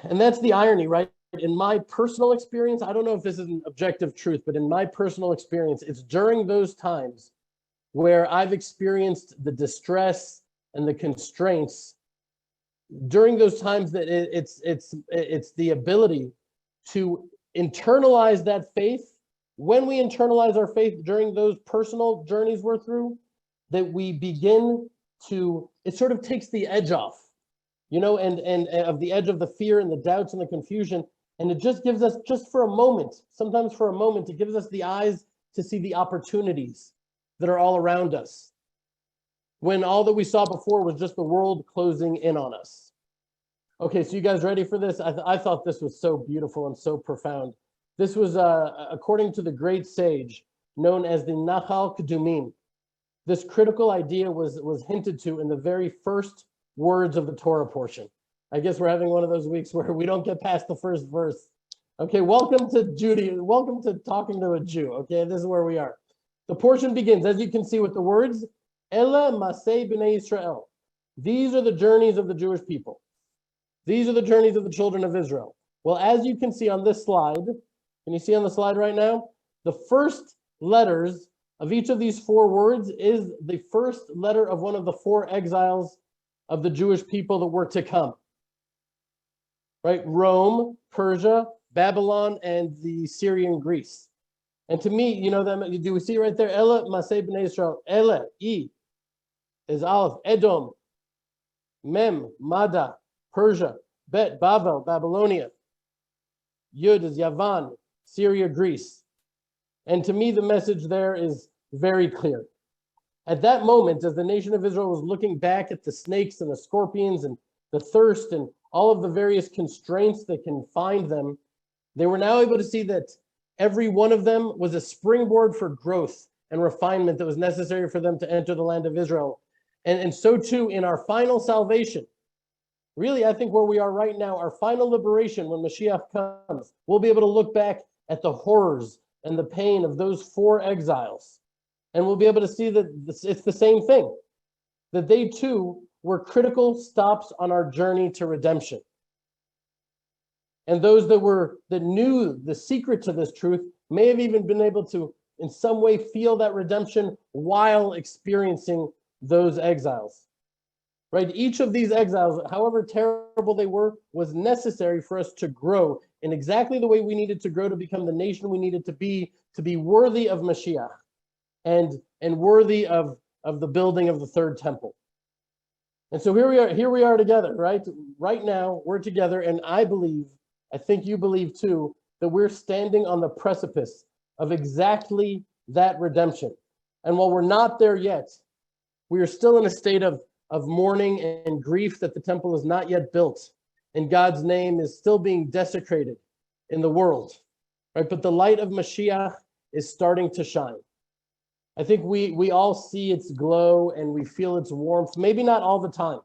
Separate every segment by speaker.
Speaker 1: And that's the irony, right? In my personal experience, I don't know if this is an objective truth, but in my personal experience, it's during those times where I've experienced the distress and the constraints, during those times that it's the ability to internalize that faith. When we internalize our faith during those personal journeys we're through, that we begin to, it sort of takes the edge off, and of the edge of the fear and the doubts and the confusion. And it just gives us, just for a moment, sometimes for a moment, it gives us the eyes to see the opportunities that are all around us, when all that we saw before was just the world closing in on us. Okay, so you guys ready for this? I thought this was so beautiful and so profound. This was, according to the great sage known as the Nachal Kedumim, this critical idea was hinted to in the very first words of the Torah portion. I guess we're having one of those weeks where we don't get past the first verse. Okay, welcome to Judaism. Welcome to talking to a Jew. Okay, this is where we are. The portion begins, as you can see, with the words, Ele Masei B'nai Israel. These are the journeys of the Jewish people. These are the journeys of the children of Israel. Well, as you can see on this slide, can you see on the slide right now? The first letters of each of these four words is the first letter of one of the four exiles of the Jewish people that were to come. Right? Rome, Persia, Babylon, and the Syrian Greece. And to me, do we see right there? Ele Masei B'nai Israel. Ele, E, is Aleph, Edom, Mem, Mada, Persia, Bet, Babel, Babylonia. Yud is Yavan, Syria, Greece. And to me, the message there is very clear. At that moment, as the nation of Israel was looking back at the snakes and the scorpions and the thirst and all of the various constraints that can find them, they were now able to see that every one of them was a springboard for growth and refinement that was necessary for them to enter the land of Israel. And so too in our final salvation. Really, I think where we are right now, our final liberation, when Mashiach comes, we'll be able to look back at the horrors and the pain of those four exiles. And we'll be able to see that it's the same thing, that they too were critical stops on our journey to redemption. And those that knew the secret to this truth may have even been able to, in some way, feel that redemption while experiencing those exiles. Right? Each of these exiles, however terrible they were, was necessary for us to grow in exactly the way we needed to grow to become the nation we needed to be worthy of Mashiach and worthy of the building of the third temple. And so here we are together, right? Right now, we're together, and I think you believe too, that we're standing on the precipice of exactly that redemption. And while we're not there yet, we are still in a state of mourning and grief that the temple is not yet built, and God's name is still being desecrated in the world, right? But the light of Mashiach is starting to shine. I think we all see its glow and we feel its warmth, maybe not all the time,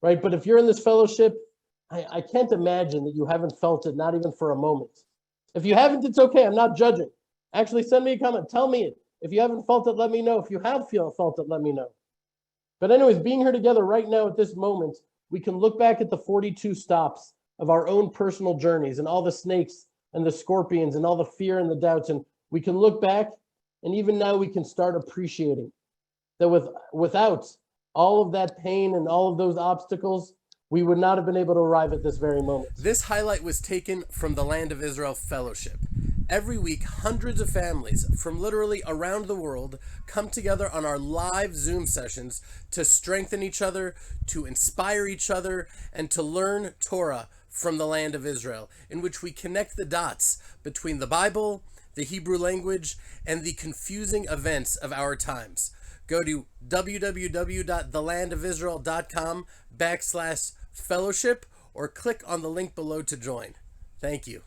Speaker 1: right? But if you're in this fellowship, I can't imagine that you haven't felt it, not even for a moment. If you haven't, it's okay. I'm not judging. Actually, send me a comment. Tell me it. If you haven't felt it, let me know. If you have felt it, let me know. But anyways, being here together right now at this moment, we can look back at the 42 stops of our own personal journeys and all the snakes and the scorpions and all the fear and the doubts. And we can look back, and even now we can start appreciating that without all of that pain and all of those obstacles, we would not have been able to arrive at this very moment.
Speaker 2: This highlight was taken from the Land of Israel Fellowship. Every week, hundreds of families from literally around the world come together on our live Zoom sessions to strengthen each other, to inspire each other, and to learn Torah from the Land of Israel, in which we connect the dots between the Bible, the Hebrew language, and the confusing events of our times. Go to www.thelandofisrael.com/fellowship or click on the link below to join. Thank you.